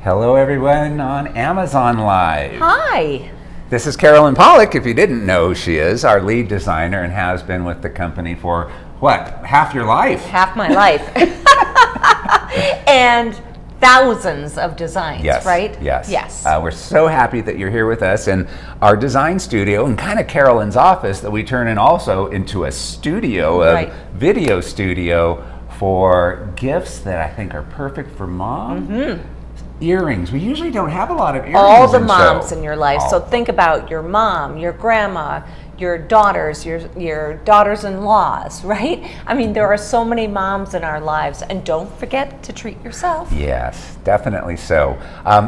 Hello everyone on Amazon Live. Hi. This is Carolyn Pollock, if you didn't know who she is, our lead designer and has been with the company for, what, half your life? Half my life. And thousands of designs, Yes, right? Yes. We're so happy that you're here with us in our design studio and kind of Carolyn's office that we turn in also into a studio, a video studio for gifts that I think are perfect for mom. Mm-hmm. Earrings. We usually don't have a lot of earrings. All the moms in your life. So think about your mom, your grandma, your daughters, your daughters-in-laws, right? I mean, there are so many moms in our lives, and don't forget to treat yourself. Yes, definitely so.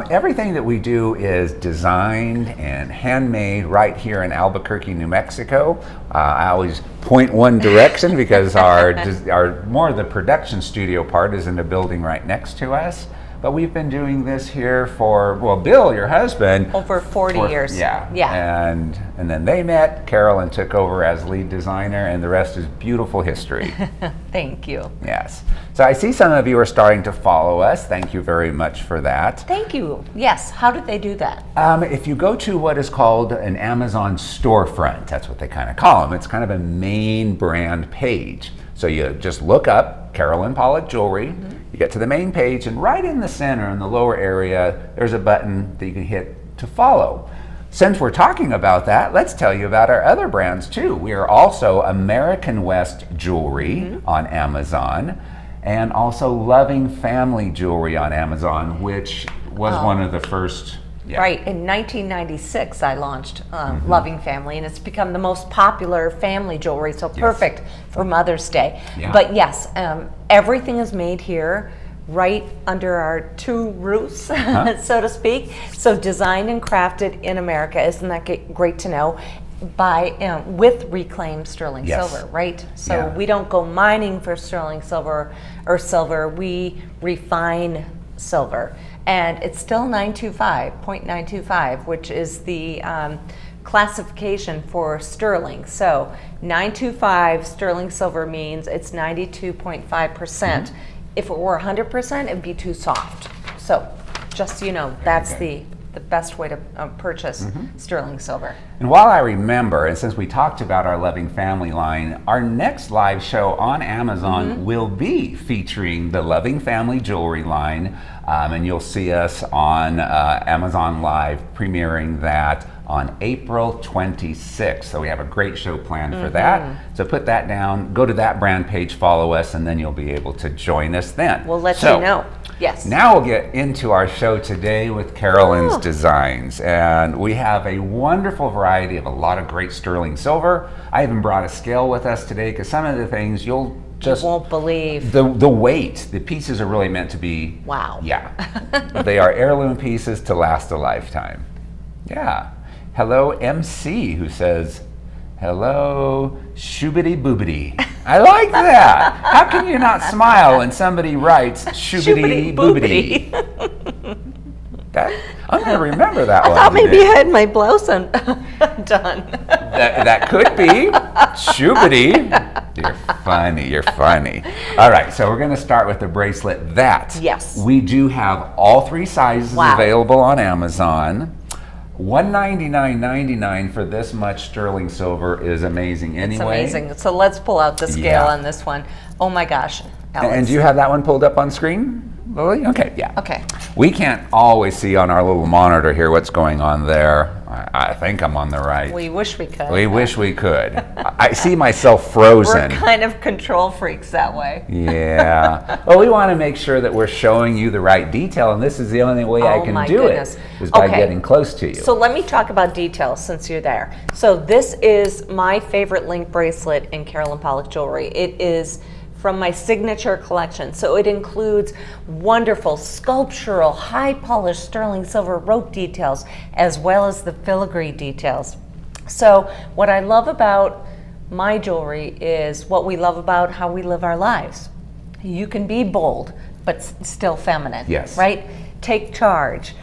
Everything that we do is designed and handmade right here in Albuquerque, New Mexico. I always point one direction because our more of the production studio part is in the building right next to us. But we've been doing this here for, well, Bill, your husband. Over 40 years. Yeah. And then they met, Carolyn took over as lead designer, and the rest is beautiful history. Thank you. Yes. So I see some of you are starting to follow us. Thank you very much for that. Thank you. Yes. How did they do that? If you go to what is called an Amazon storefront, that's what they kind of call them. It's kind of a main brand page. So you just look up Carolyn Pollock Jewelry. Mm-hmm. You get to the main page, and right in the center, in the lower area, there's a button that you can hit to follow. Since we're talking about that, let's tell you about our other brands too. We are also American West Jewelry on Amazon, and also Loving Family Jewelry on Amazon, which was one of the first. Yeah. Right, in 1996 I launched Loving Family, and it's become the most popular family jewelry, so perfect for Mother's Day. Yeah. But yes, everything is made here right under our two roofs, so to speak. So designed and crafted in America. Isn't that great to know? By with reclaimed sterling silver, right? So we don't go mining for sterling silver or silver, we refine silver. And it's still 0.925, which is the classification for sterling. So 925 sterling silver means it's 92.5%. If it were 100%, it'd be too soft. So just so you know, that's the best way to purchase sterling silver. And while I remember, and since we talked about our Loving Family line, our next live show on Amazon will be featuring the Loving Family Jewelry line, and you'll see us on Amazon Live premiering that on April 26th. So we have a great show planned for that. So put that down, go to that brand page, follow us, and then you'll be able to join us then. We'll let you know. Yes. Now we'll get into our show today with Carolyn's Designs, and we have a wonderful variety of a lot of great sterling silver. I even brought a scale with us today because some of the things you won't believe. The weight, the pieces are really meant to be. Wow. Yeah. They are heirloom pieces to last a lifetime. Yeah. Hello MC, who says, hello, shoobity boobity. I like that. How can you not smile when somebody writes shoobity boobity? I'm going to remember that one. I thought maybe I had my blouse done. That could be. Shoobity. You're funny. All right, so we're going to start with the bracelet that we do have all three sizes available on Amazon. $199.99 for this much sterling silver is amazing anyway. It's amazing. So let's pull out the scale on this one. Oh my gosh, Alex. And do you have that one pulled up on screen, Lily? Okay, yeah. Okay. We can't always see on our little monitor here what's going on there. I think I'm on the right. We wish we could. We wish we could. I see myself frozen. We're kind of control freaks that way. Yeah. Well, we want to make sure that we're showing you the right detail, and this is the only way I can do it, is by getting close to you. So let me talk about details since you're there. So this is my favorite link bracelet in Carolyn Pollock Jewelry. It is from my signature collection. So it includes wonderful sculptural, high polished sterling silver rope details, as well as the filigree details. So what I love about my jewelry is what we love about how we live our lives. You can be bold, but still feminine, right? Take charge,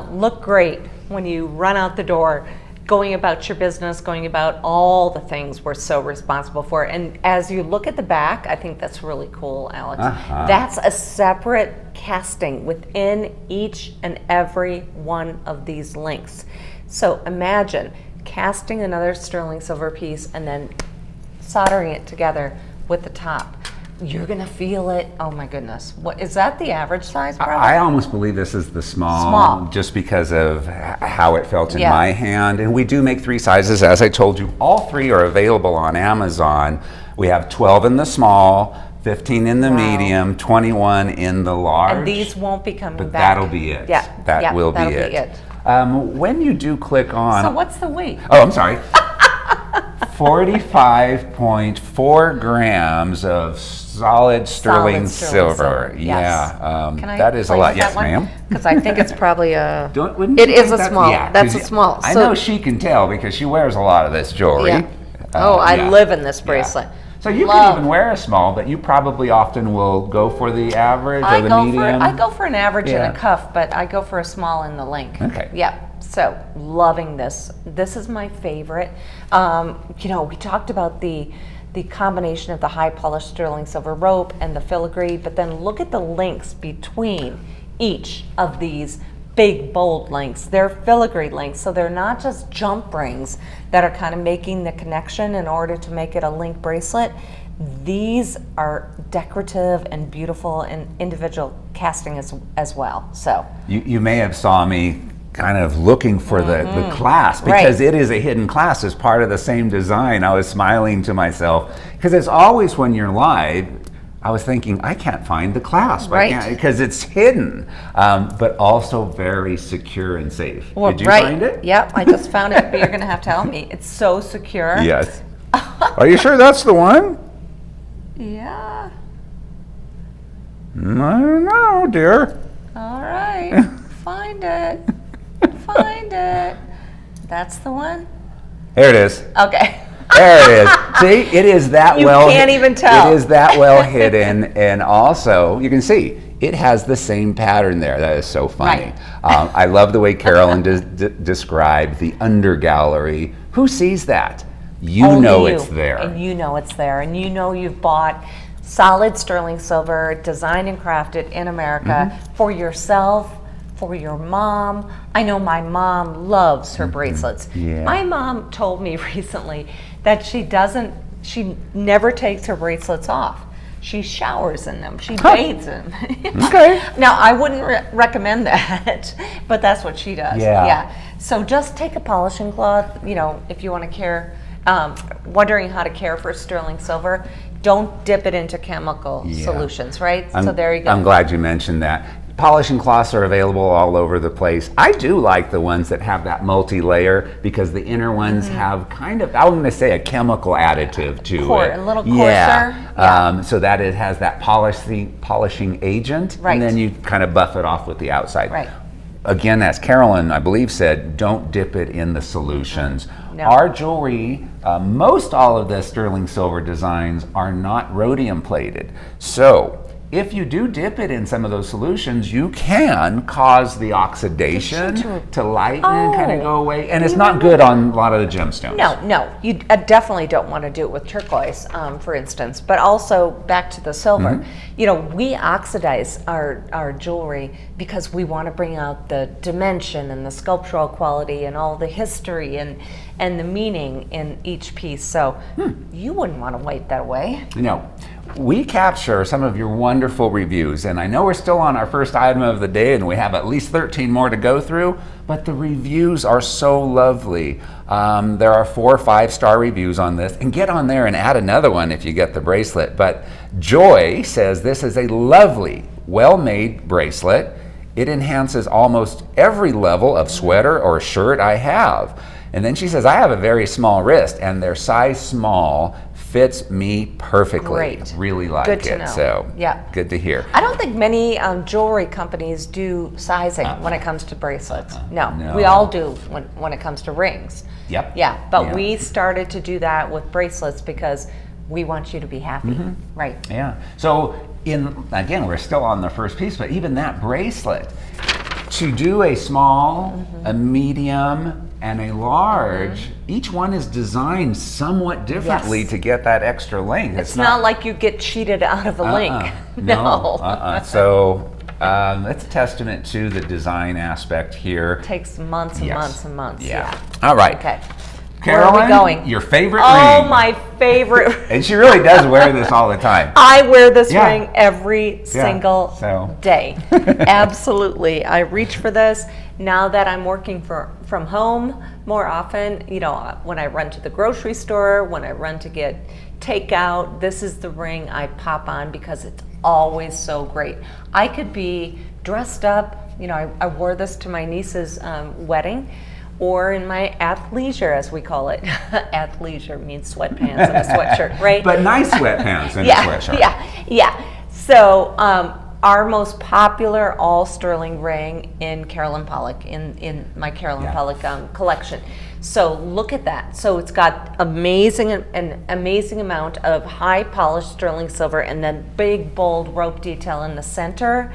look great when you run out the door, going about your business, going about all the things we're so responsible for. And as you look at the back, I think that's really cool, Alex. That's a separate casting within each and every one of these links. So imagine casting another sterling silver piece and then soldering it together with the top. You're gonna feel it. Oh my goodness! What is that? The average size? Probably? I almost believe this is the small, just because of how it felt in my hand. And we do make 3 sizes, as I told you. All 3 are available on Amazon. We have 12 in the small, 15 in the medium, 21 in the large. And these won't be coming but back. That'll be it. Yeah, that will be it. When you do click on, so what's the weight? Oh, I'm sorry. 45.4 grams of solid sterling silver. Yeah, that is a lot. Yes, ma'am. Because I think it's probably a. It is a small. Yeah, that's a small. I know she can tell because she wears a lot of this jewelry. Yeah. I live in this bracelet. So you can even wear a small, but you probably often will go for the average or the medium. I go for an average in a cuff, but I go for a small in the link. Okay. Yeah. So loving this. This is my favorite. We talked about the combination of the high polished sterling silver rope and the filigree, but then look at the links between each of these big bold links. They're filigree links, so they're not just jump rings that are kind of making the connection in order to make it a link bracelet. These are decorative and beautiful and individual casting as well. So you may have saw me kind of looking for the clasp, because it is a hidden clasp as part of the same design. I was smiling to myself because it's always when you're live, I was thinking, I can't find the clasp, because it's hidden, but also very secure and safe. Did you find it? Yep, I just found it, but you're going to have to help me. It's so secure. Yes. Are you sure that's the one? Yeah. I don't know, dear. All right. Find it. Find it. That's the one? There it is. Okay. There it is. See, it is that you can't even tell. It is that well hidden, and also you can see it has the same pattern there. That is so funny. I love the way Carolyn described the under gallery. Who sees that? You know it's there. And you know it's there, and you know you've bought solid sterling silver, designed and crafted in America for yourself, for your mom. I know my mom loves her bracelets. Yeah. My mom told me recently that she never takes her bracelets off. She showers in them. She bathes in them. Okay. Now, I wouldn't recommend that, but that's what she does. Yeah. So just take a polishing cloth, if you want to care, wondering how to care for sterling silver, don't dip it into chemical solutions, right? So there you go. I'm glad you mentioned that. Polishing cloths are available all over the place. I do like the ones that have that multi-layer, because the inner ones have kind of, I'm going to say, a chemical additive to it. A little coarser. So that it has that polishing agent, and then you kind of buff it off with the outside. Right. Again, as Carolyn, I believe, said, don't dip it in the solutions. No. Our jewelry, most all of the sterling silver designs are not rhodium plated. So if you do dip it in some of those solutions, you can cause the oxidation to lighten and kind of go away. And it's not good on a lot of the gemstones. No. You definitely don't want to do it with turquoise, for instance. But also, back to the silver, we oxidize our jewelry because we want to bring out the dimension and the sculptural quality and all the history and the meaning in each piece. So you wouldn't want to wipe that away. No. We capture some of your wonderful reviews, and I know we're still on our first item of the day, and we have at least 13 more to go through, but the reviews are so lovely. There are 4 or 5-star reviews on this, and get on there and add another one if you get the bracelet. But Joy says this is a lovely, well-made bracelet. It enhances almost every level of sweater or shirt I have. And then she says, I have a very small wrist, and their size small fits me perfectly. Great. Really like Good to it. know. So Yeah. good to hear. I don't think many jewelry companies do sizing when it comes to bracelets. No, we all do when it comes to rings. Yep. Yeah, but we started to do that with bracelets because we want you to be happy. Right. Yeah. So again, we're still on the first piece, but even that bracelet, to do a small, a medium, and a large. Each one is designed somewhat differently Yes. to get that extra length. It's not like you get cheated out of a link. No. So it's a testament to the design aspect here. It takes months and months and months. Yeah. All right. Okay. Carolyn, where are we going? Your favorite Oh, ring. my favorite. And she really does wear this all the time. I wear this ring every single so. day. Absolutely. I reach for this. Now that I'm working from home more often, you know, when I run to the grocery store, when I run to get takeout, this is the ring I pop on because it's always so great. I could be dressed up, you know, I wore this to my niece's wedding, or in my athleisure, as we call it. Athleisure means sweatpants and a sweatshirt, right? But nice sweatpants and a sweatshirt. Yeah. So our most popular all sterling ring in Carolyn Pollock, in my Carolyn Pollock collection. So look at that. So it's got an amazing amount of high polished sterling silver and then big bold rope detail in the center,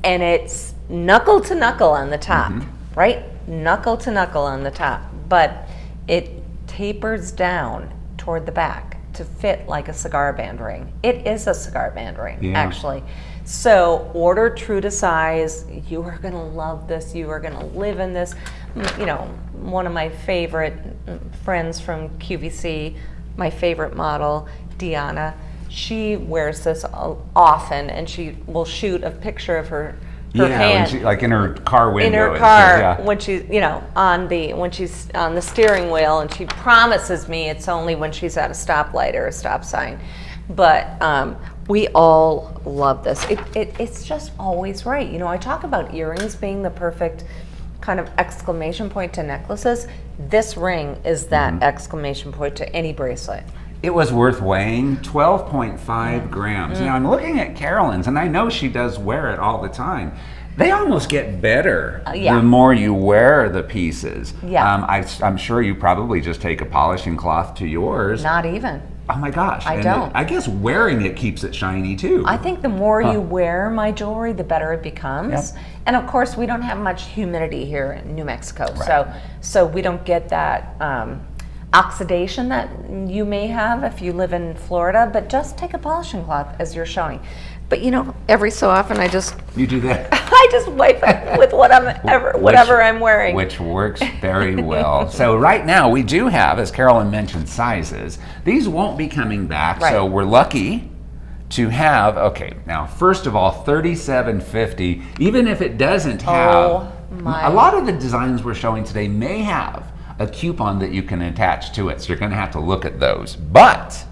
and it's knuckle to knuckle on the top, right? Knuckle to knuckle on the top, but it tapers down toward the back to fit like a cigar band ring. It is a cigar band ring, actually. So order true to size. You are going to love this. You are going to live in this. You know, one of my favorite friends from QVC, my favorite model, Deanna, she wears this often, and she will shoot a picture of her hand, when she, like in her car window. in her car, when she's, you know, when she's on the steering wheel, and she promises me it's only when she's at a stoplight or a stop sign. But we all love this. It's just always right. You know, I talk about earrings being the perfect kind of exclamation point to necklaces. This ring is that exclamation point to any bracelet. It was worth weighing 12.5 grams. Now I'm looking at Carolyn's, and I know she does wear it all the time. They almost get better the more you wear the pieces. I'm sure you probably just take a polishing cloth to yours. Not even. Oh my gosh. I don't. I guess wearing it keeps it shiny too. I think the more you wear my jewelry, the better it becomes. And of course, we don't have much humidity here in New Mexico, so we don't get that oxidation that you may have if you live in Florida. But just take a polishing cloth as you're showing. But you know, every so often you do that. I just wipe it with whatever I'm wearing, which works very well. So right now we do have, as Carolyn mentioned, sizes. These won't be coming back, so we're lucky to have. Okay, now first of all, $37.50. Even if it doesn't have, a lot of the designs we're showing today may have a coupon that you can attach to it, so you're going to have to look at those. But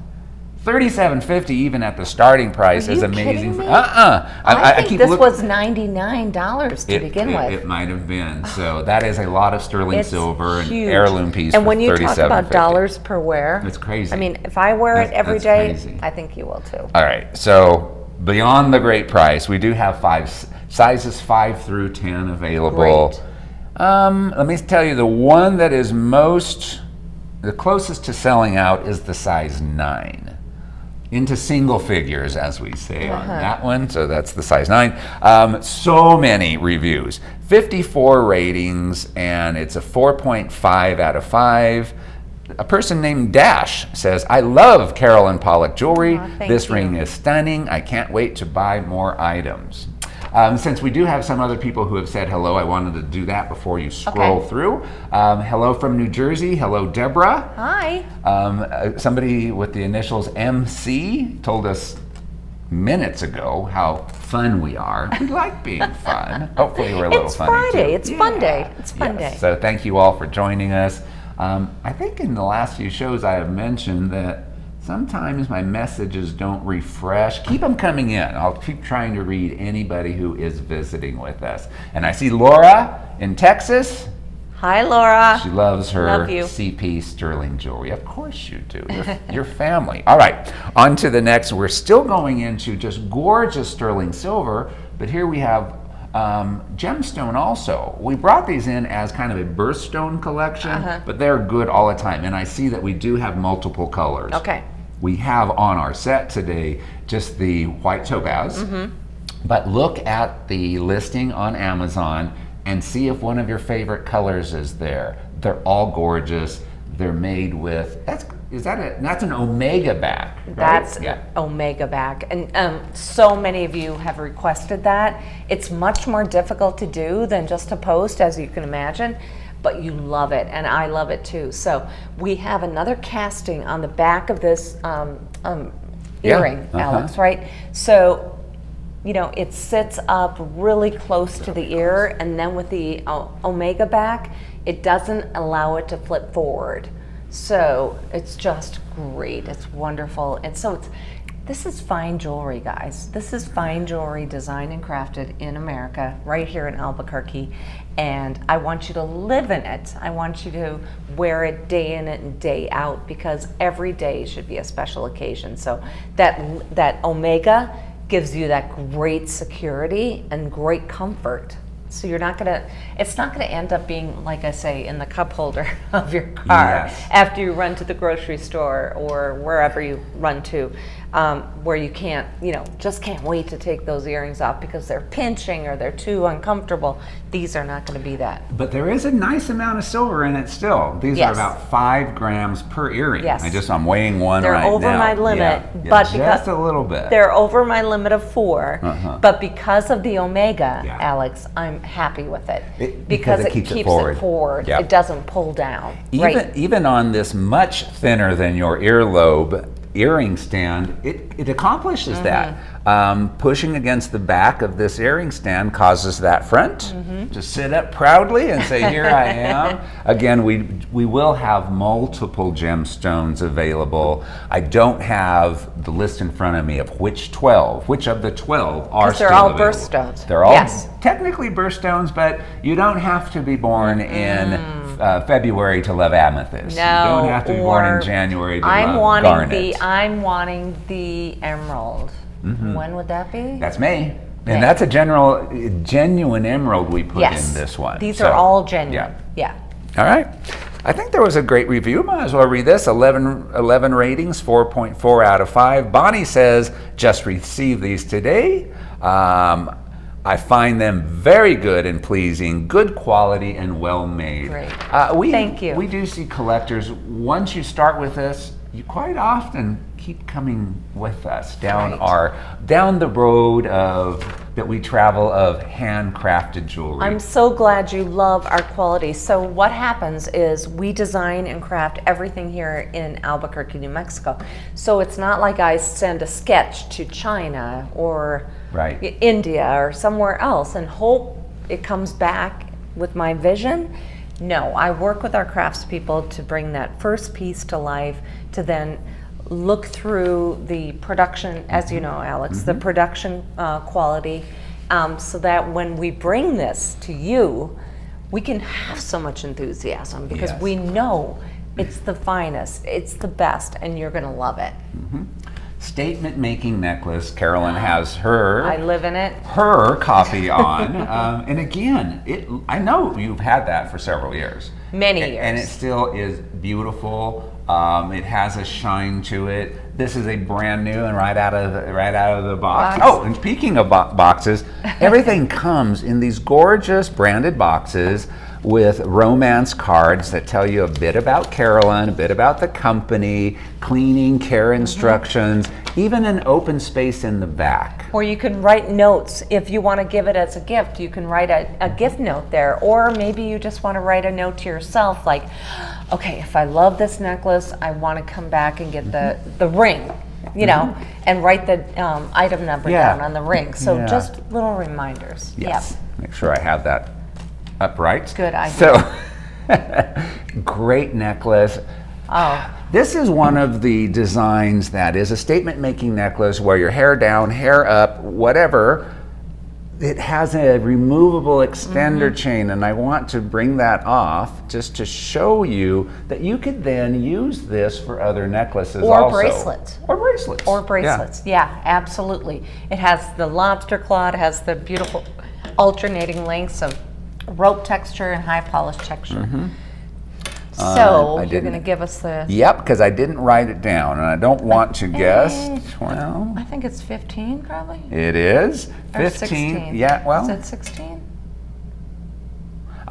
$37.50 even at the starting price is amazing. I think this was $99 to begin with. It might have been. So that is a lot of sterling silver and heirloom piece. And when you talk about $37.50. dollars per wear, it's crazy. I mean, if I wear it every day, I think you will too. All right. So beyond the great price, we do have sizes 5 through 10 available. Great. Let me tell you, the one that is the closest to selling out is the size 9. Into single figures, as we say on that one. So that's the size 9. So many reviews, 54 ratings, and it's a 4.5 out of 5. A person named Dash says, I love Carolyn Pollock jewelry. This ring is stunning. I can't wait to buy more items. Since we do have some other people who have said hello, I wanted to do that before you scroll through. Hello from New Jersey. Hello, Deborah. Hi. Somebody with the initials MC told us minutes ago how fun we are. We like being fun. Hopefully we're a little funny Friday. too. It's fun day. It's fun day. So thank you all for joining us. I think in the last few shows I have mentioned that sometimes my messages don't refresh. Keep them coming in. I'll keep trying to read anybody who is visiting with us. And I see Laura in Texas. Hi, Laura. She loves her CP sterling jewelry. Of course you do. Your family. All right, on to the next. We're still going into just gorgeous sterling silver, but here we have gemstone also. We brought these in as kind of a birthstone collection, but they're good all the time. And I see that we do have multiple colors. Okay. We have on our set today just the white topaz, but look at the listing on Amazon. and see if one of your favorite colors is there. They're all gorgeous. They're made with, that's an omega back, right? That's omega back. And so many of you have requested that. It's much more difficult to do than just a post, as you can imagine, but you love it, and I love it too. So we have another casting on the back of this earring, Alex, right? So, you know, it sits up really close to the ear, and then with the omega back, it doesn't allow it to flip forward. So it's just great. It's wonderful. And so this is fine jewelry, guys. This is fine jewelry designed and crafted in America, right here in Albuquerque. And I want you to live in it. I want you to wear it day in and day out, because every day should be a special occasion. So that omega gives you that great security and great comfort. So you're not gonna, it's not gonna end up being, like I say, in the cup holder of your car after you run to the grocery store or wherever you run to, where you can't, you know, just can't wait to take those earrings off because they're pinching or they're too uncomfortable. These are not gonna be that. But there is a nice amount of silver in it still. These are about 5 grams per earring. I'm weighing one right now. They're over my limit, but just a little bit. They're over my limit of 4, but because of the omega, Alex, I'm happy with it, because it keeps it forward. It doesn't pull down. Even on this much thinner than your earlobe earring stand, it accomplishes that. Pushing against the back of this earring stand causes that front to sit up proudly and say, here I am. Again, we will have multiple gemstones available. I don't have the list in front of me of which of the 12 are still available. They're all birthstones. They're all technically birthstones, but you don't have to be born in February to love amethyst. No, you don't have to be born in January to love garnet. I'm wanting the emerald. When would that be? That's May. And that's a genuine emerald we put in this one. These are all genuine. All right. I think there was a great review. Might as well read this. 11 ratings, 4.4 out of 5. Bonnie says, just received these today. I find them very good and pleasing, good quality and well made. Great. Thank you. We do see collectors, once you start with this, you quite often keep coming with us down the road that we travel of handcrafted jewelry. I'm so glad you love our quality. So what happens is we design and craft everything here in Albuquerque, New Mexico. So it's not like I send a sketch to China or India or somewhere else and hope it comes back with my vision. No, I work with our craftspeople to bring that first piece to life, to then look through the production, as you know, Alex, the production quality, so that when we bring this to you, we can have so much enthusiasm, because we know it's the finest, it's the best, and you're going to love it. Statement making necklace. Carolyn has her. I live in it. Her copy on, and again, I know you've had that for several years. Many years. And it still is beautiful. It has a shine to it. This is a brand new and right out of the box. Oh, and speaking of boxes, everything comes in these gorgeous branded boxes with romance cards that tell you a bit about Carolyn, a bit about the company, cleaning, care instructions, even an open space in the back. Or you can write notes. If you want to give it as a gift, you can write a gift note there. Or maybe you just want to write a note to yourself like, okay, if I love this necklace, I want to come back and get the ring, you know, and write the item number down on the ring. So just little reminders. Yes. Make sure I have that upright. Good idea. So, great necklace. This is one of the designs that is a statement-making necklace where your hair down, hair up, whatever. It has a removable extender chain, and I want to bring that off just to show you that you could then use this for other necklaces or also. Bracelets. Or bracelets. Or bracelets. Yeah, absolutely. It has the lobster claw. It has the beautiful alternating lengths of rope texture and high polish texture. So you're going to give us the... Yep, because I didn't write it down, and I don't want to guess. Well, I think it's 15, probably. It is 15. 16. Yeah, well, is it 16?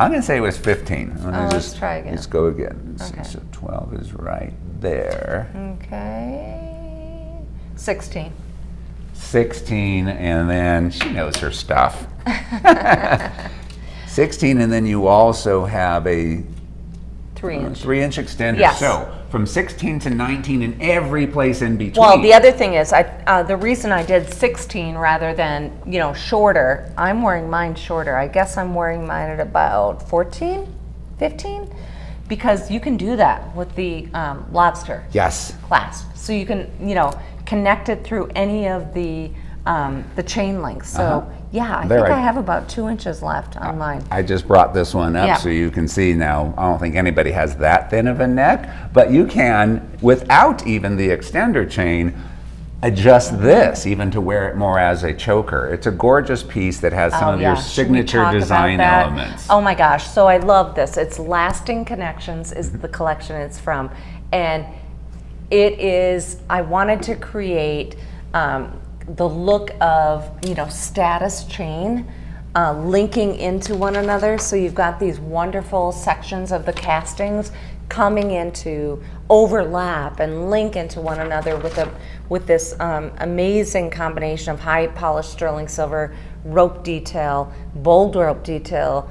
I'm going to say it was 15. Let's try again. Let's go again. Okay. So 12 is right there. Okay. 16. 16, and then she knows her stuff. 16, and then you also have a 3-inch. 3-inch extender. Yes. So from 16 to 19 and every place in between. Well, the other thing is, the reason I did 16 rather than, shorter, I'm wearing mine shorter. I guess I'm wearing mine at about 14, 15, because you can do that with the lobster Yes. clasp. So you can, connect it through any of the chain links. So yeah, I think I have about 2 inches left on mine. I just brought this one up so you can see now. I don't think anybody has that thin of a neck, but you can, without even the extender chain, adjust this even to wear it more as a choker. It's a gorgeous piece that has some of your signature design elements. Oh my gosh, so I love this. It's Lasting Connections is the collection it's from. And it is, I wanted to create the look of, status chain linking into one another. So you've got these wonderful sections of the castings coming into overlap and link into one another with this amazing combination of high polished sterling silver, rope detail, bold rope detail,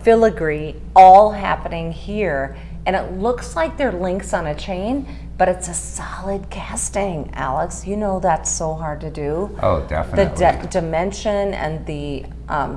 filigree, all happening here. And it looks like they're links on a chain, but it's a solid casting, Alex. That's so hard to do. Oh, definitely. The dimension and the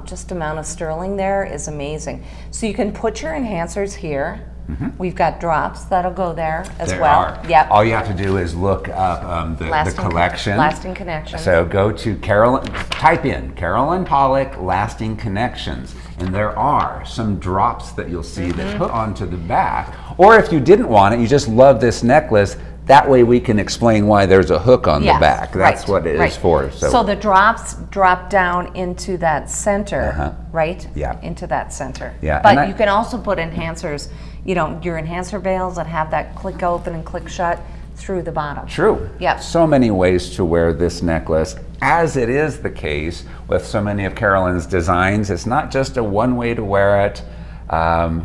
just amount of sterling there is amazing. So you can put your enhancers here. We've got drops that'll go there as well. Yep. All you have to do is look up the collection. Lasting Connections. So go to Carolyn, type in Carolyn Pollock Lasting Connections, and there are some drops that you'll see that put onto the back. Or if you didn't want it, you just love this necklace, that way we can explain why there's a hook on the back. That's what it is for. So the drops drop down into that center, right? Yeah. Into that center. Yeah. But you can also put enhancers, your enhancer veils that have that click open and click shut through the bottom. True. Yep. So many ways to wear this necklace, as it is the case with so many of Carolyn's designs. It's not just a one way to wear it.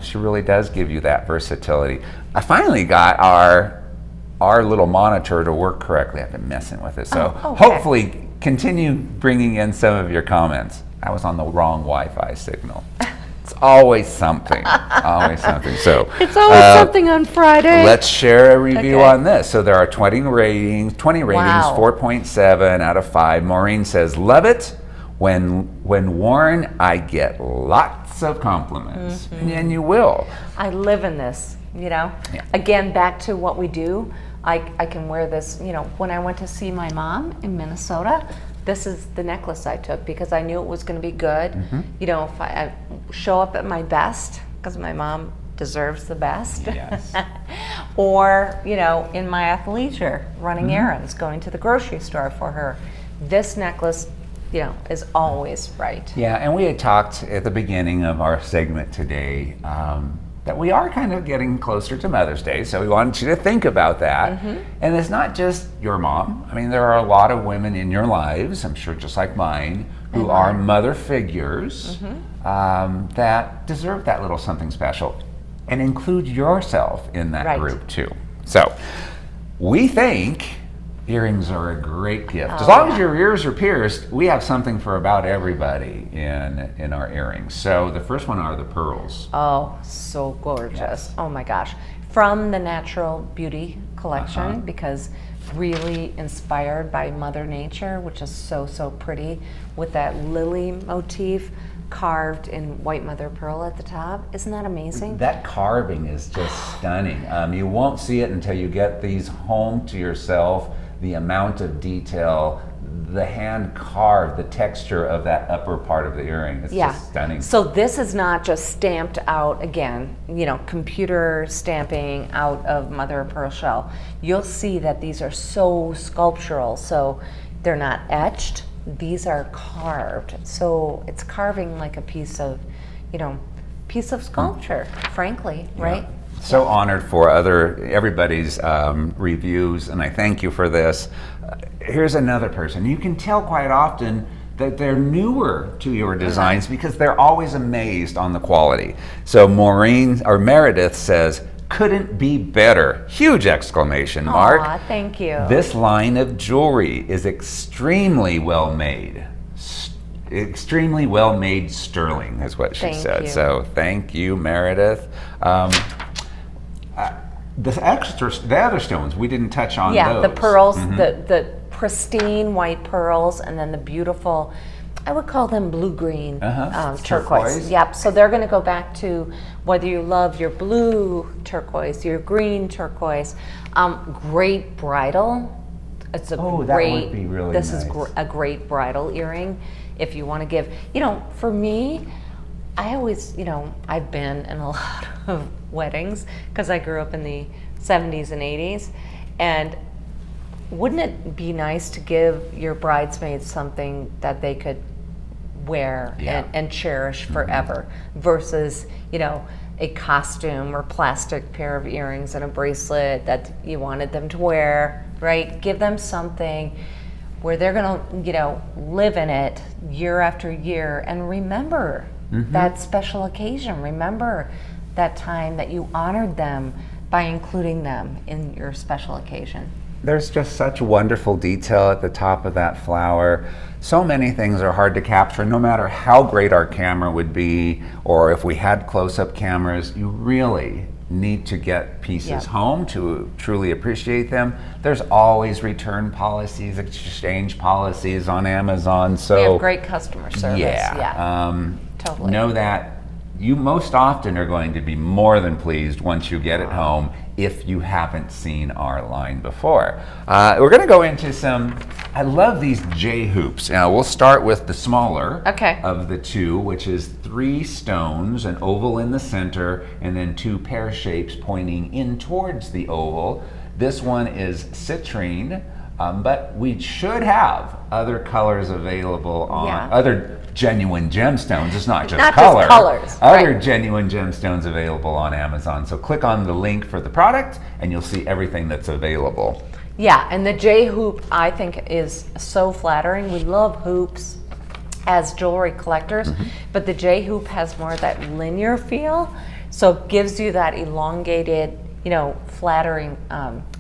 She really does give you that versatility. I finally got our little monitor to work correctly. I've been messing with it. So hopefully continue bringing in some of your comments. I was on the wrong Wi-Fi signal. It's always something. Always something. So it's always something on Friday. Let's share a review on this. So there are 20 ratings, 4.7 out of 5. Maureen says, love it. When worn, I get lots of compliments. And you will. I live in this, Again, back to what we do. I can wear this, when I went to see my mom in Minnesota, this is the necklace I took because I knew it was going to be good. If I show up at my best, because my mom deserves the best. Yes. Or, in my athleisure, running errands, going to the grocery store for her. This necklace, is always right. Yeah, and we had talked at the beginning of our segment today that we are kind of getting closer to Mother's Day, so we wanted you to think about that. And it's not just your mom. I mean, there are a lot of women in your lives, I'm sure just like mine, who are mother figures that deserve that little something special. And include yourself in that group too. So, we think earrings are a great gift. As long as your ears are pierced, we have something for about everybody in our earrings. So the first one are the pearls. Oh, so gorgeous. Yes. Oh my gosh. From the Natural Beauty collection, because really inspired by Mother Nature, which is so pretty, with that lily motif carved in white mother of pearl at the top. Isn't that amazing? That carving is just stunning. You won't see it until you get these home to yourself. The amount of detail, the hand carved, the texture of that upper part of the earring. It's just stunning. So this is not just stamped out again, computer stamping out of mother of pearl shell. You'll see that these are so sculptural. So they're not etched. These are carved. So it's carving like a piece of sculpture, frankly, right? So honored for everybody's reviews, and I thank you for this. Here's another person. You can tell quite often that they're newer to your designs because they're always amazed on the quality. So Meredith says, couldn't be better. Huge exclamation mark. Aw, thank you. This line of jewelry is extremely well made. Extremely well made sterling is what she said. You. So thank you, Meredith. The other stones, we didn't touch on those. Yeah, the pearls, the pristine white pearls, and then the beautiful, I would call them blue-green turquoise. Yep, so they're going to go back to whether you love your blue turquoise, your green turquoise. Great bridle. It's a that would be really This nice. is a great bridal earring if you want to give, for me, I always, I've been in a lot of weddings because I grew up in the 70s and 80s, and wouldn't it be nice to give your bridesmaids something that they could wear and cherish forever versus, a costume or plastic pair of earrings and a bracelet that you wanted them to wear, right? Give them something where they're gonna, live in it year after year and remember that special occasion. Remember that time that you honored them by including them in your special occasion. There's just such wonderful detail at the top of that flower. So many things are hard to capture, no matter how great our camera would be, or if we had close-up cameras. You really need to get pieces home to truly appreciate them. There's always return policies, exchange policies on Amazon. So we have great customer service. Totally. Know that you most often are going to be more than pleased once you get it home if you haven't seen our line before. We're going to go into some, I love these J hoops. Now we'll start with the smaller of the two, which is 3 stones, an oval in the center, and then 2 pear shapes pointing in towards the oval. This one is citrine, but we should have other colors available on other genuine gemstones. It's not just color. Just colors. Other genuine gemstones available on Amazon. So click on the link for the product and you'll see everything that's available. Yeah, and the J hoop I think is so flattering. We love hoops as jewelry collectors, but the J hoop has more of that linear feel, so it gives you that elongated, flattering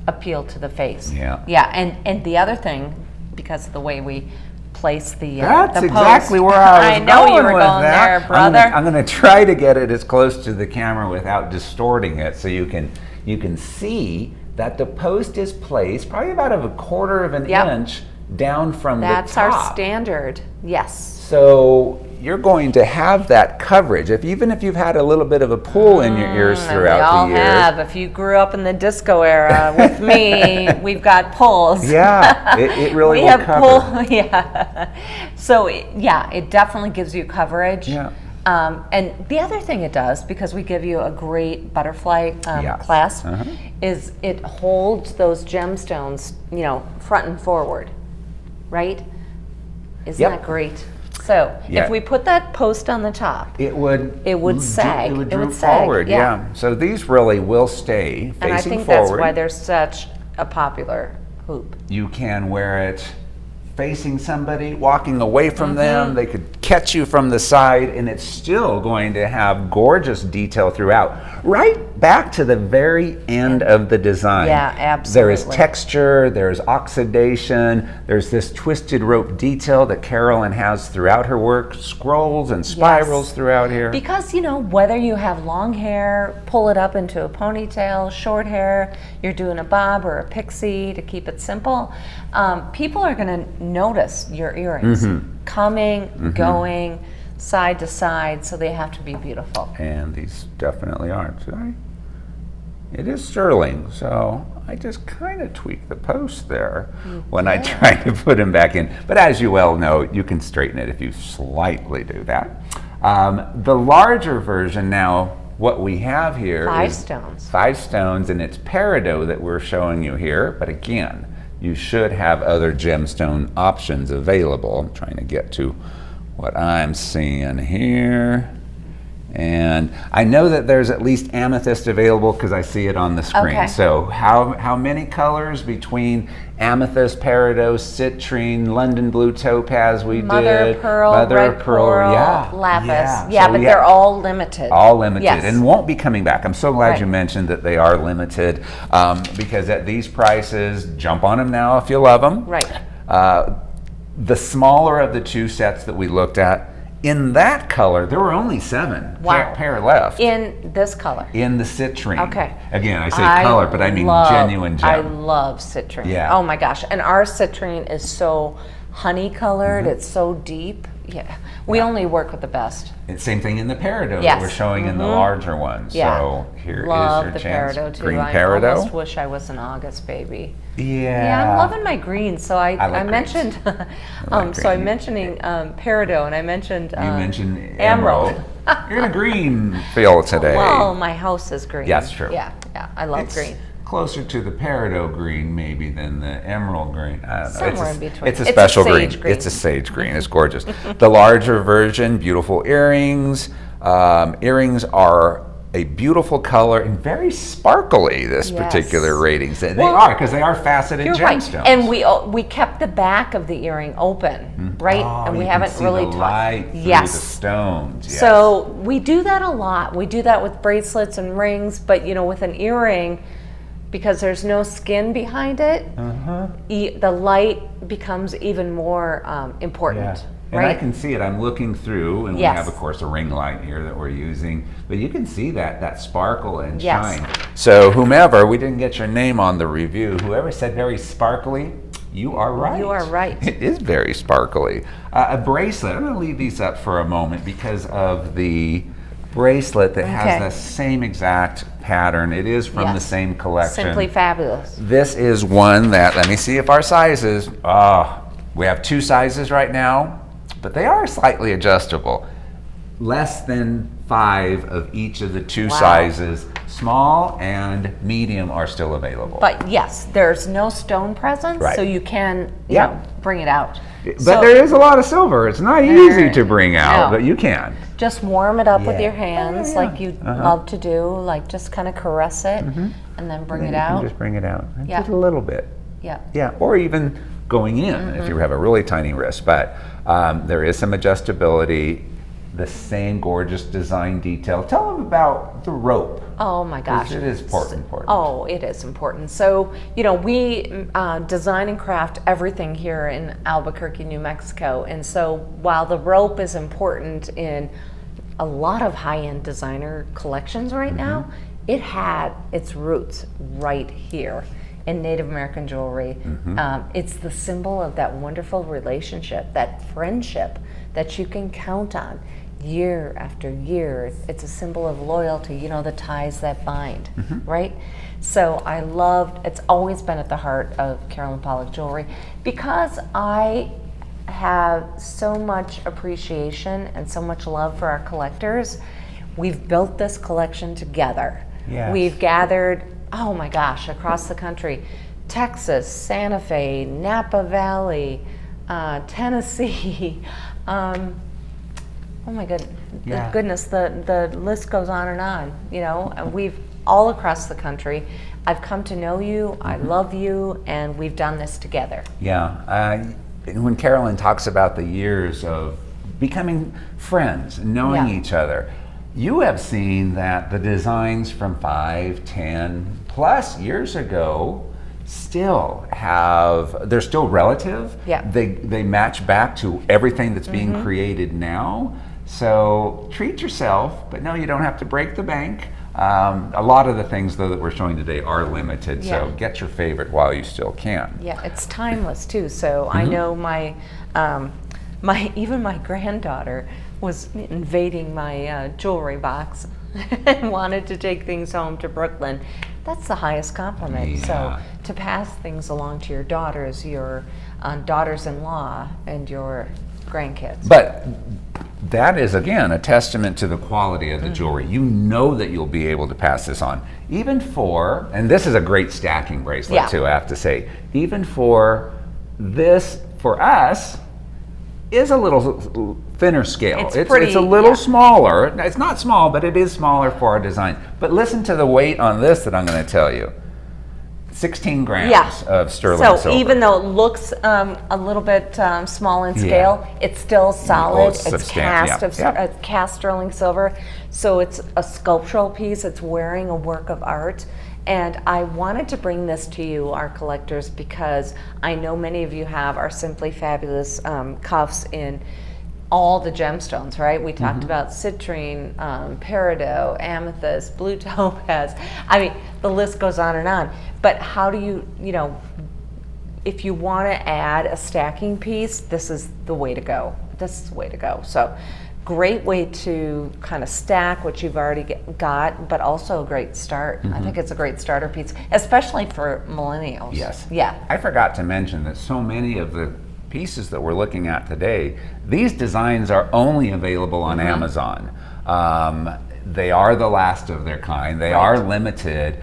appeal to the face. Yeah, and the other thing, because of the way we place the That's the exactly post. where I was I know going you were with going that. there, brother. I'm going to try to get it as close to the camera without distorting it, so you can see that the post is placed probably about a quarter of an inch down from the top. That's our standard. Yes. So you're going to have that coverage. Even if you've had a little bit of a pull in your ears throughout the years. We all have. If you grew up in the disco era with me, we've got pulls. Yeah, it really will cover. So it definitely gives you coverage. Yeah. And the other thing it does, because we give you a great butterfly clasp, is it holds those gemstones, front and forward, right? Isn't that great? So if we put that post on the top, it would sag. It would droop forward. Yeah. So these really will stay facing forward. And I think that's why they're such a popular hoop. You can wear it facing somebody, walking away from them. They could catch you from the side, and it's still going to have gorgeous detail throughout, right back to the very end of the design. Yeah, absolutely. There is texture, there's oxidation, there's this twisted rope detail that Carolyn has throughout her work, scrolls and spirals throughout here. Because, whether you have long hair, pull it up into a ponytail, short hair, you're doing a bob or a pixie to keep it simple, people are going to notice your earrings coming, going, side to side, so they have to be beautiful. And these definitely are. It is sterling, so I just kind of tweak the post there when I try to put them back in. But as you well know, you can straighten it if you slightly do that. The larger version now, what we have here is 5 stones, and it's peridot that we're showing you here. But again, you should have other gemstone options available. I'm trying to get to what I'm seeing here. And I know that there's at least amethyst available because I see it on the screen. Okay. So how many colors between amethyst, peridot, citrine, London blue topaz we Mother did? pearl, red coral, yeah. lapis. So But we they're all limited. all limited Yes. and won't be coming back. I'm so glad Right. you mentioned that they are limited because at these prices, jump on them now if you love them. Right. The smaller of the two sets that we looked at, in that color, there were only 7 Wow. pair left. In this color. In the citrine. Okay. Again, I say color, but I mean genuine I gem. love citrine. Yeah. Oh my gosh. And our citrine is so honey colored. Mm-hmm. It's so deep. Yeah. We only work with the best. And same thing in the peridot Yes. that we're showing in the larger ones. Yeah. So here is Love your the chance. peridot too. Green I peridot. almost wish I was an August baby. Yeah. Yeah, I'm loving my greens. So I like mentioned, like so I'm green. mentioning peridot, and I mentioned You mentioned emerald. You're in a green field today. Well, my house is green. Yeah, that's true. Yeah, I love It's green. closer to the peridot green maybe than the emerald green. I don't know. Somewhere in between. It's a It's a special sage green. It's a sage green. It's gorgeous. The larger version, beautiful earrings. Earrings are a beautiful color and very sparkly. This Yes. particular ratings. They Well, are because they are faceted You're gemstones. right, and we kept the back of the earring open, right? Oh, And we you haven't can see really the taught. light through Yes. the stones. Yes. So we do that a lot. We do that with bracelets and rings, but with an earring, because there's no skin behind it, the light becomes even more important. Yeah. And right? I can see it. I'm looking through, and Yes. we have, of course, a ring light here that we're using. But you can see that sparkle and Yes. shine. So whomever, we didn't get your name on the review, whoever said very sparkly, you are right. You are right. It is very sparkly. A bracelet. I'm going to leave these up for a moment because of the bracelet that has Okay. the same exact pattern. It is from the Yes. same collection. Simply fabulous. This is one that, let me see if our sizes, we have 2 sizes right now, but they are slightly adjustable. Less than 5 of each of the 2 Wow. sizes, small and medium, are still available. But yes, there's no stone presence, Right. so you can Yeah. bring it out. But So there is a lot of silver. It's not easy to bring out, No. but you can. just warm it up with Yeah. your hands Yeah. like you love to do, like just kind of caress it and then bring it You can out. just bring it out. Yeah. Just a little bit. Yeah. Yeah, or even going in if you have a really tiny wrist. But there is some adjustability, the same gorgeous design detail. Tell them about the rope. Oh my gosh. It is important. Oh, it is important. So, we design and craft everything here in Albuquerque, New Mexico. And so while the rope is important in a lot of high-end designer collections right now, it had its roots right here in Native American jewelry. It's the symbol of that wonderful relationship, that friendship that you can count on year after year. It's a symbol of loyalty, the ties that bind, right? So I loved, it's always been at the heart of Carolyn Pollock Jewelry because I have so much appreciation and so much love for our collectors. We've built this collection together. Yes. We've gathered, oh my gosh, across the country, Texas, Santa Fe, Napa Valley, Tennessee. Oh my Yeah. goodness, the list goes on and on, and we've all across the country. I've come to know you, I love you, and we've done this together. Yeah. When Carolyn talks about the years of becoming friends, knowing Yeah. each other, you have seen that the designs from 5, 10 plus years ago they're still relative. Yeah. They match back to everything that's being created now. So treat yourself, but no, you don't have to break the bank. A lot of the things though that we're showing today are limited, Yeah. so get your favorite while you still can. Yeah, it's timeless too. So I know even my granddaughter was invading my jewelry box and wanted to take things home to Brooklyn. That's the highest compliment. Yeah. So to pass things along to your daughters, your daughters-in-law, and your grandkids. But that is, again, a testament to the quality of the jewelry. You know that you'll be able to pass this on. Even for, and this is a great stacking bracelet Yeah. too, I have to say, even for this, for us, is a little thinner scale. It's pretty, a little yeah. smaller. It's not small, but it is smaller for our design. But listen to the weight on this that I'm going to tell you. 16 grams of sterling silver. So even though it looks a little bit small in scale, it's still solid. It's cast sterling silver. So it's a sculptural piece. It's wearing a work of art. And I wanted to bring this to you, our collectors, because I know many of you have our Simply Fabulous cuffs in all the gemstones, right? We talked about citrine, peridot, amethyst, blue topaz. I mean, the list goes on and on. But how do you, if you want to add a stacking piece, this is the way to go. This is the way to go. So great way to kind of stack what you've already got, but also a great start. I think it's a great starter piece, especially for millennials. Yes. Yeah. I forgot to mention that so many of the pieces that we're looking at today, these designs are only available on Amazon. They are the last of their kind. They are limited,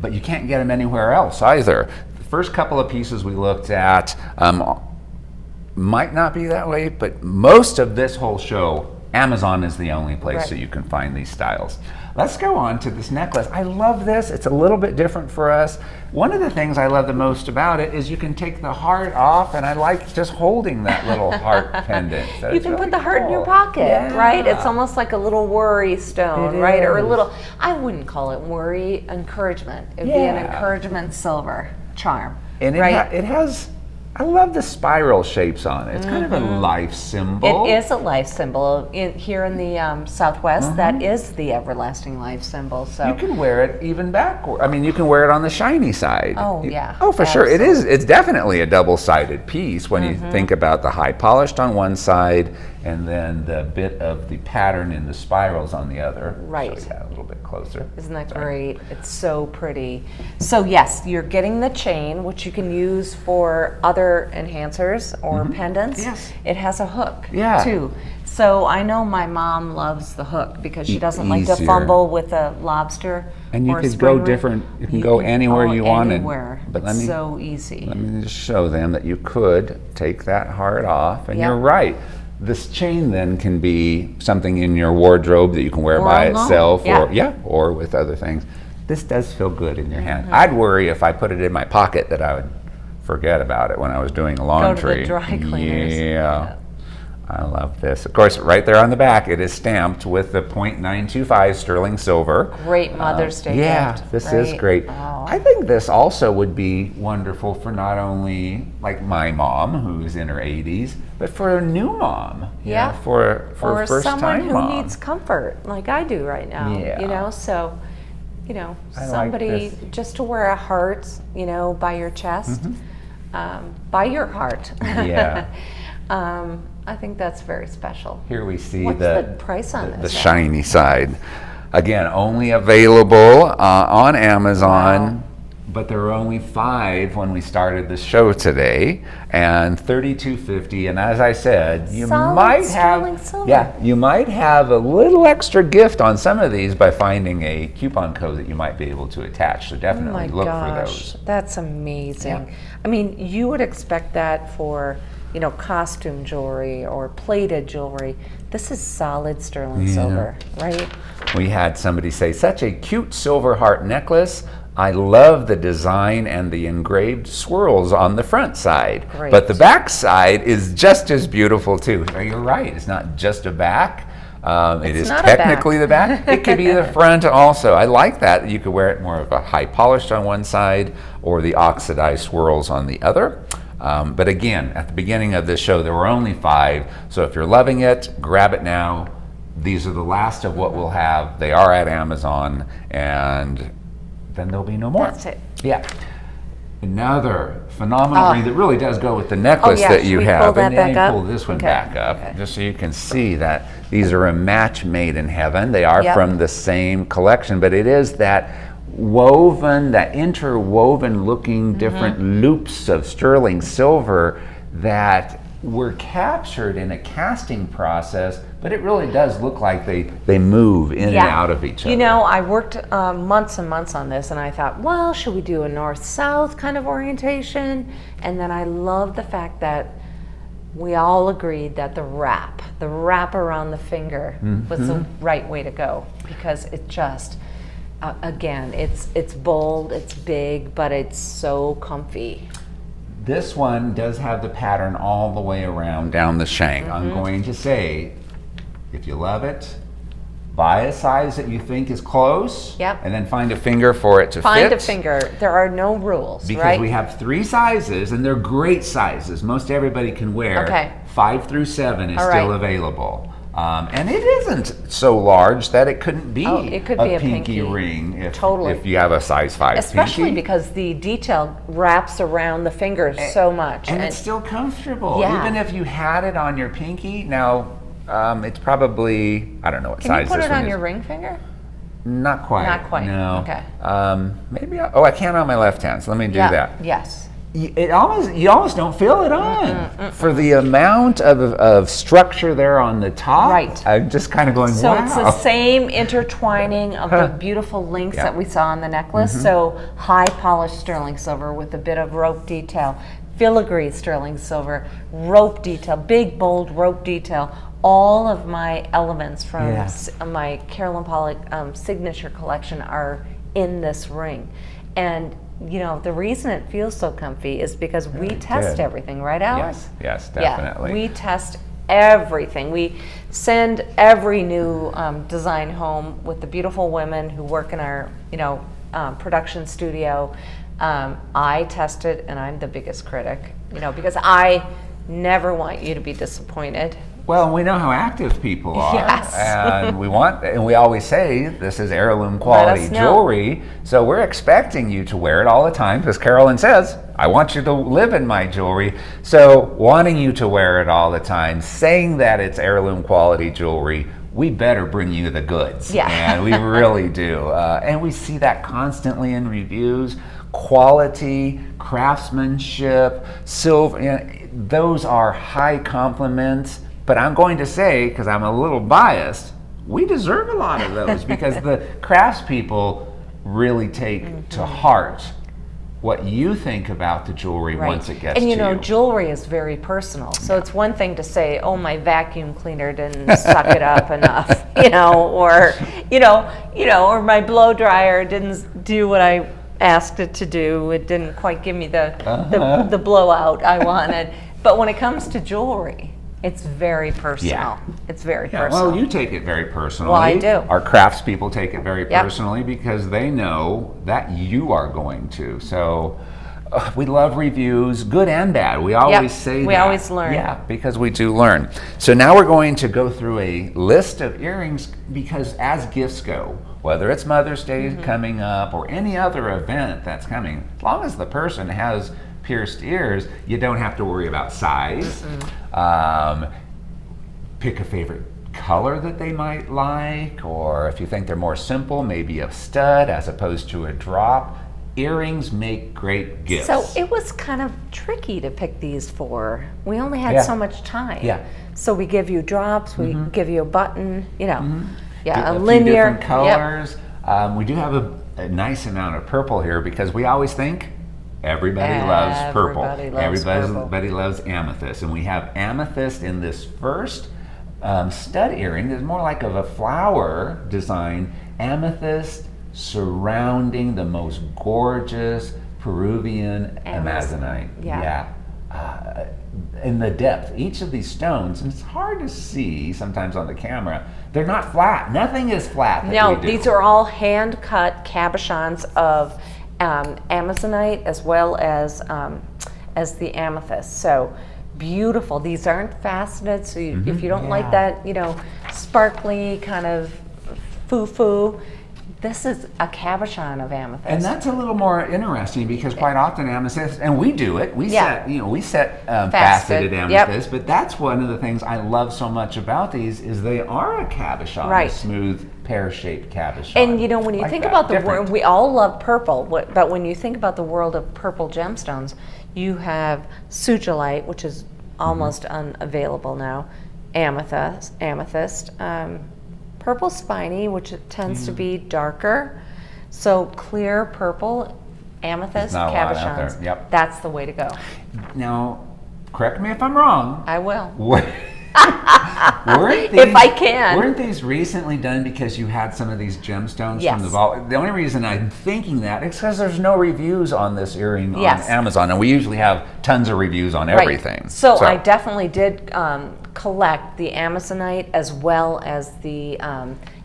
but you can't get them anywhere else either. The first couple of pieces we looked at might not be that way, but most of this whole show, Amazon is the only place that you can find these styles. Let's go on to this necklace. I love this. It's a little bit different for us. One of the things I love the most about it is you can take the heart off, and I like just holding that little heart pendant. So you can put the heart in your pocket, right? It's almost like a little worry stone, right? Or a little, I wouldn't call it worry, encouragement. It'd be an encouragement silver charm, and it has, I love the spiral shapes on it. It's kind of a life symbol. It is a life symbol. Here in the Southwest, that is the everlasting life symbol. So you can wear it even backward. I mean, you can wear it on the shiny side. Oh, yeah. Oh, for sure. It is. It's definitely a double-sided piece when you think about the high polished on one side and then the bit of the pattern in the spirals on the other. Right. Show you that a little bit closer. Isn't that great? It's so pretty. So yes, you're getting the chain, which you can use for other enhancers or pendants. Yes. It has a hook too. So I know my mom loves the hook because she doesn't like to fumble with a lobster. And you or could go different. You can go anywhere you want. Anywhere. But it's so easy. Let me just show them that you could take that heart off, and you're right. This chain then can be something in your wardrobe that you can wear by itself, or with other things. This does feel good in your hand. I'd worry if I put it in my pocket that I would forget about it when I was doing laundry. Go to the dry cleaners. Yeah. I love this. Of course, right there on the back, it is stamped with the .925 sterling silver. Great Mother's Day gift. This is great. Oh. I think this also would be wonderful for not only like my mom, who's in her 80s, but for a new mom. Yeah. For a first-time mom. Or someone who needs comfort, like I do right now. Yeah. So, somebody just to wear a heart, by your chest, by your heart. Yeah. I think that's very special. Here we see What's the price on this? The shiny side. Again, only available on Amazon, but there were only 5 when we started the show today, and $32.50. And as I said, you might have a little extra gift on some of these by finding a coupon code that you might be able to attach. So definitely look for those. That's amazing. I mean, you would expect that for costume jewelry or plated jewelry. This is solid sterling silver, right? We had somebody say, such a cute silver heart necklace. I love the design and the engraved swirls on the front side. Great. But the back side is just as beautiful too. You're right, it's not just a back. It is technically the back. It could be the front also. I like that. You could wear it more of a high polished on one side or the oxidized swirls on the other. But again, at the beginning of this show, there were only 5. So if you're loving it, grab it now. These are the last of what we'll have. They are at Amazon, and then there'll be no more. That's it. Yeah. Another phenomenal ring that really does go with the necklace that you have. Pull that back up? Pull this one back up, just so you can see that these are a match made in heaven. They are from the same collection, but it is that woven, that interwoven looking different loops of sterling silver that were captured in a casting process, but it really does look like they move in and out of each other. I worked months and months on this, and I thought, well, should we do a north-south kind of orientation? And then I love the fact that we all agreed that the wrap around the finger was the right way to go, because it just, again, it's bold, it's big, but it's so comfy. This one does have the pattern all the way around down the shank. I'm going to say, if you love it, buy a size that you think is close, and then find a finger for it to fit. Find a finger. There are no rules, because right? we have 3 sizes, and they're great sizes. Most everybody can wear. Okay. 5 through 7 is All still right. available. And it isn't so large that it couldn't be, it could be a pinky pinky. ring if, Totally. if you have a size 5 Especially pinky. because the detail wraps around the fingers so much. And it's still comfortable. Yeah. Even if you had it on your pinky. Now, it's probably, I don't know what Can size you put this it one on is. your ring finger? Not quite. Not quite. No. Okay. Maybe. I can on my left hand. So let me do that. Yes. You almost don't feel it on for the amount of structure there on the top. Right. I'm just kind of going, So wow. it's the same intertwining of the beautiful links that we saw on the necklace. So high polished sterling silver with a bit of rope detail, filigree sterling silver, rope detail, big bold rope detail. All of my elements from my Carolyn Pollock signature collection are in this ring. And you know, the reason it feels so comfy is because we test everything, right, Alex? Yes, definitely. Yeah, we test everything. We send every new design home with the beautiful women who work in our, production studio. I test it, and I'm the biggest critic, because I never want you to be disappointed. Well, we know how active people are, Yes. and we always say this is heirloom quality Let us know. jewelry, so we're expecting you to wear it all the time, because Carolyn says, I want you to live in my jewelry. So wanting you to wear it all the time, saying that it's heirloom quality jewelry, we better bring you the goods. Yeah. And we really do. And we see that constantly in reviews. Quality, craftsmanship, silver, those are high compliments. But I'm going to say, because I'm a little biased, we deserve a lot of those because the craftspeople really take to heart what you think about the jewelry once it gets to you. Jewelry is very personal. So it's one thing to say, "Oh, my vacuum cleaner didn't suck it up enough," or my blow dryer didn't do what I asked it to do. It didn't quite give me the blowout I wanted. But when it comes to jewelry, it's very personal. Yeah. It's very personal. Well, you take it very personally. Well, I do. Our craftspeople take it very Yep. personally because they know that you are going to. So we love reviews, good and bad. We always say that. We always learn. Yeah, because we do learn. So now we're going to go through a list of earrings because as gifts go, whether it's Mother's Day coming up or any other event that's coming, as long as the person has pierced ears, you don't have to worry about size. Pick a favorite color that they might like, or if you think they're more simple, maybe a stud as opposed to a drop. Earrings make great gifts. So it was kind of tricky to pick these for. We only had so much time. Yeah. So we give you drops, we give you a button, Yeah, a a few linear. different colors. We do have a nice amount of purple here because we always think everybody loves purple. Everybody loves amethyst. And we have amethyst in this first stud earring. There's more like of a flower design. Amethyst surrounding the most gorgeous Peruvian amazonite. Yeah. In the depth, each of these stones, and it's hard to see sometimes on the camera, they're not flat. Nothing is flat. No, these are all hand-cut cabochons of amazonite as well as the amethyst. So beautiful. These aren't faceted, so if you don't like that, sparkly kind of foo-foo, this is a cabochon of amethyst. And that's a little more interesting because quite often amethyst, and we do it, we set faceted amethyst, but that's one of the things I love so much about these is they are a cabochon, a smooth pear-shaped cabochon. And when you think about the world, we all love purple, but when you think about the world of purple gemstones, you have sugilite, which is almost unavailable now, amethyst, purple spiny, which tends to be darker. So clear purple, amethyst, cabochons. That's the way to go. Now, correct me if I'm wrong. I will. Weren't these, if I can. Weren't these recently done because you had some of these gemstones Yes. from the vault? The only reason I'm thinking that is because there's no reviews on this earring Yes. on Amazon, and we usually have tons of reviews on everything. Right. So I definitely did collect the Amazonite as well as the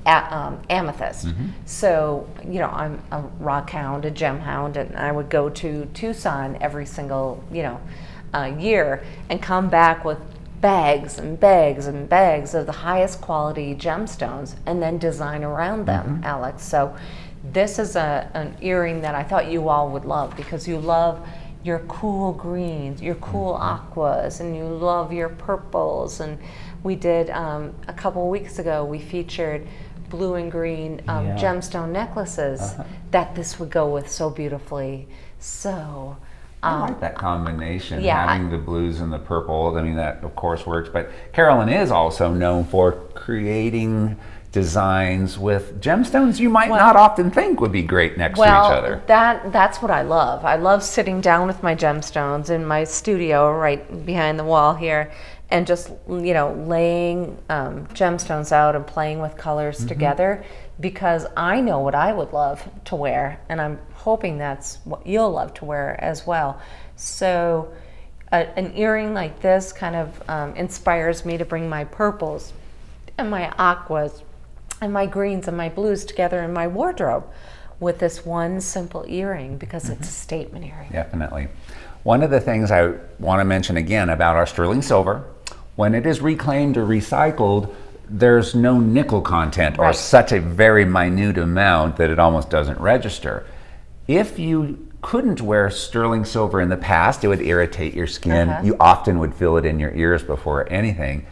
amethyst. So, you know, I'm a rock hound, a gem hound, and I would go to Tucson every single, year and come back with bags and bags and bags of the highest quality gemstones and then design around them, Alex. So this is an earring that I thought you all would love because you love your cool greens, your cool aquas, and you love your purples. And we did, a couple weeks ago, we featured blue and green gemstone necklaces that this would go with so beautifully. So I like that combination, yeah, having the blues and the purple. I mean, that of course works, but Carolyn is also known for creating designs with gemstones you might not often think would be great next to each other. That's what I love. I love sitting down with my gemstones in my studio right behind the wall here and just, laying gemstones out and playing with colors together because I know what I would love to wear, and I'm hoping that's what you'll love to wear as well. So an earring like this kind of inspires me to bring my purples and my aquas and my greens and my blues together in my wardrobe with this one simple earring because it's a statement earring. Definitely. One of the things I want to mention again about our sterling silver, when it is reclaimed or recycled, there's no nickel content or such a very minute amount that it almost doesn't register. If you couldn't wear sterling silver in the past, it would irritate your skin. You often would feel it in your ears before anything.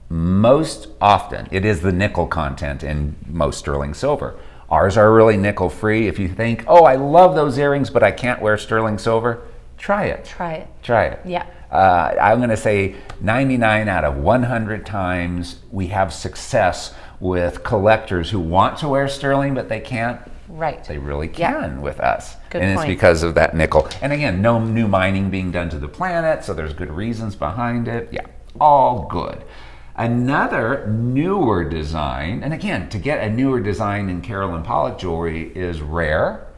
Most often, it is the nickel content in most sterling silver. Ours are really nickel free. If you think, oh, I love those earrings, but I can't wear sterling silver, try it. Try it. Try it. Yeah. I'm going to say 99 out of 100 times we have success with collectors who want to wear sterling, but they can't. Right. They really can with us. Good and point. It's because of that nickel. And again, no new mining being done to the planet, so there's good reasons behind it. Yeah, all good. Another newer design, and again, to get a newer design in Carolyn Pollock jewelry is rare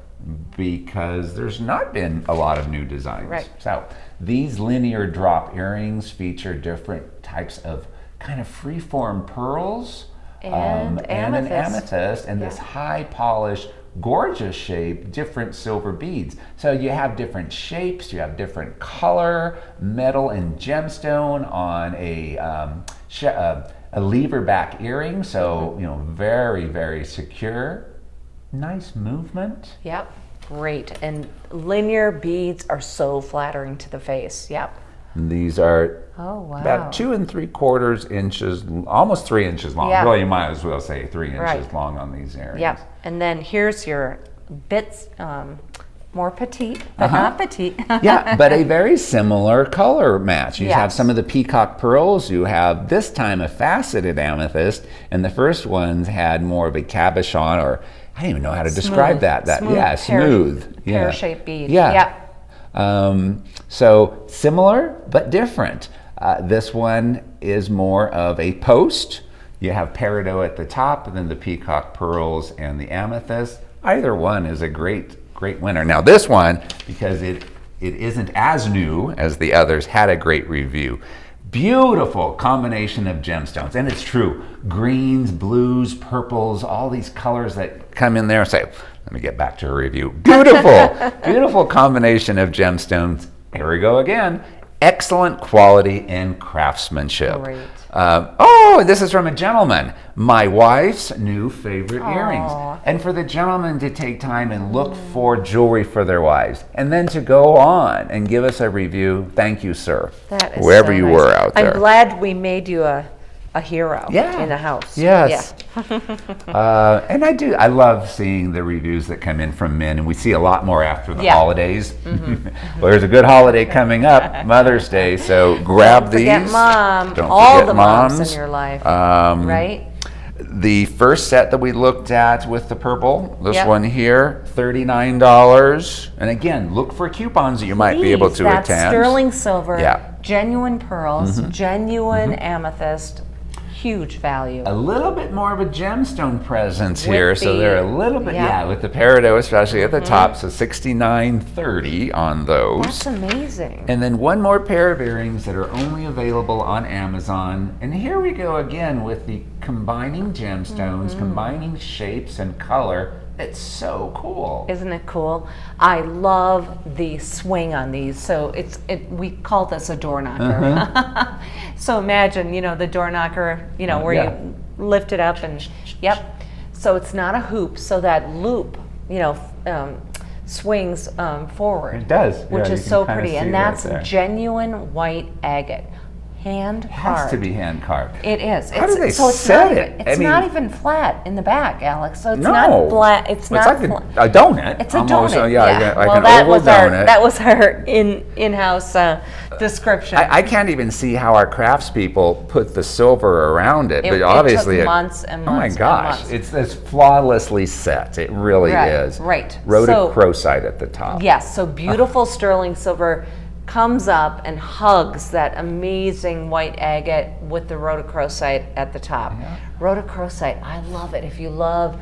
because there's not been a lot of new designs. Right. So these linear drop earrings feature different types of kind of free-form pearls and an amethyst. amethyst and this high polished, gorgeous shape, different silver beads. So you have different shapes, you have different color, metal and gemstone on a lever back earring. So, very, very secure. Nice movement. Yep. Great. And linear beads are so flattering to the face. Yep. And these are about 2 3/4 inches, almost 3 inches long. Yeah. Really, you might as well say 3 inches long on these earrings. Yep. And then here's your bits, more petite, but not petite. Yeah, but a very similar color match. You have Yes. some of the peacock pearls. You have this time a faceted amethyst, and the first ones had more of a cabochon, or I don't even know how to describe that. Smooth. Pear-shaped bead. Yeah. Yep. So similar but different. This one is more of a post. You have peridot at the top, and then the peacock pearls and the amethyst. Either one is a great winner. Now this one, because it isn't as new as the others, had a great review. Beautiful combination of gemstones, and it's true. Greens, blues, purples, all these colors that come in there and say, let me get back to a review. Beautiful, beautiful combination of gemstones. Here we go again. Excellent quality and craftsmanship. Great. This is from a gentleman. My wife's new favorite earrings. And for the gentleman to take time and look for jewelry for their wives, and then to go on and give us a review, thank you, sir. That is wherever so you nice. were out there. I'm glad we made you a hero in the house. Yes. And I love seeing the reviews that come in from men, and we see a lot more after the holidays. Well, there's a good holiday coming up, Mother's Day, so grab these. Don't forget mom. Don't all forget the moms in your life, right? The first set that we looked at with the purple, this one here, $39. And again, look for coupons that you might be able to that's attend. sterling silver. Yeah. genuine pearls, genuine amethyst, huge value. A little bit more of a gemstone presence here, With so the- they're a little bit, yeah. with the peridot especially at the top, so $69.30 on those. That's amazing. And then one more pair of earrings that are only available on Amazon. And here we go again with the combining gemstones, combining shapes and color. It's so cool. Isn't it cool? I love the swing on these. So we call this a door knocker. So imagine, the door knocker, where you lift it up and, So it's not a hoop, so that loop, swings forward. It does. Which Yeah, is you can so kinda pretty. see And that that's there. genuine white agate. Hand carved. Has to be hand carved. It is. How do they so it's set not it? Even, it's not even flat in the back, Alex. So it's No. not flat. It's not like flat. a donut. It's a almost, donut. like well, an that oval was donut. that was our in-house description. I can't even see how our craftspeople put the silver around it, but It obviously took months and oh my months and gosh, months. it's flawlessly set. It really is. Right. Rhodochrosite at the top. Yes. So beautiful sterling silver comes up and hugs that amazing white agate with the rhodochrosite at the top. Yeah. Rhodochrosite, I love it. If you love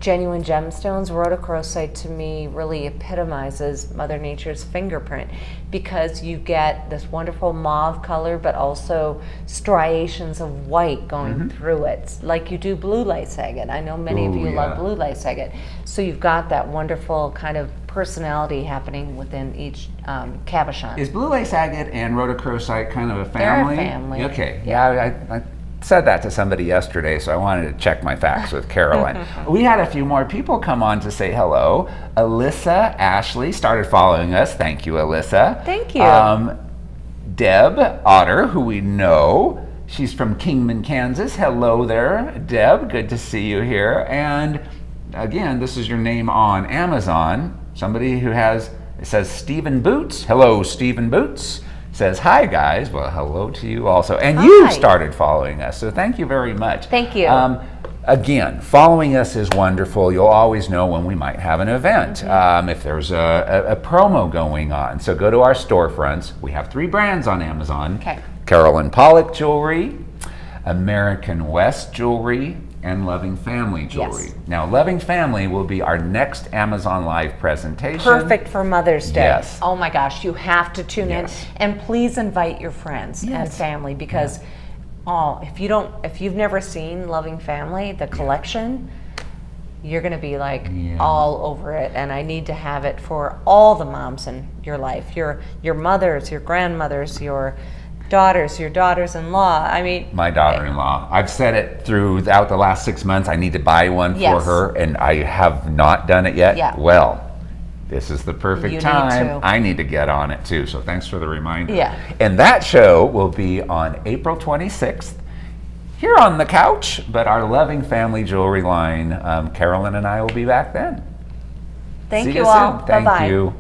genuine gemstones, rhodochrosite to me really epitomizes Mother Nature's fingerprint, because you get this wonderful mauve color, but also striations of white going through it, like you do blue lace agate. I know many of Ooh, you yeah. love blue lace agate. So you've got that wonderful kind of personality happening within each cabochon. Is blue lace agate and rhodochrosite kind of a They're a family? family. Okay. Yeah, I said that to somebody yesterday, so I wanted to check my facts with Carolyn. We had a few more people come on to say hello. Alyssa Ashley started following us. Thank you, Alyssa. Thank you. Deb Otter, who we know. She's from Kingman, Kansas. Hello there, Deb. Good to see you here. And again, this is your name on Amazon. Somebody who it says Stephen Boots. Hello, Stephen Boots. Says, hi guys. Well, hello to you also. And you Hi. started following us, so thank you very much. Thank you. Again, following us is wonderful. You'll always know when we might have an event, if there's a promo going on. So go to our storefronts. We have 3 brands on Amazon. Okay. Carolyn Pollock Jewelry, American West Jewelry, and Loving Family Jewelry. Yes. Now, Loving Family will be our next Amazon Live presentation. Perfect for Mother's Day. Yes. Oh my gosh, you have to tune Yes. in, and please invite your friends and Yes. family, because if you've never seen Loving Family, the collection, you're going to be like all over it. And I need to have it for all the moms in your life, your mothers, your grandmothers, your daughters-in-law. I mean, My daughter-in-law. I've said it throughout the last 6 months. I need to buy one for Yes. her, and I have not done it yet. Yeah. Well, this is the perfect You need time. to. I need to get on it too. So thanks for the reminder. Yeah. And that show will be on April 26th here on the couch. But our Loving Family Jewelry line, Carolyn and I will be back then. thank See you you all. soon. Thank Bye-bye. you.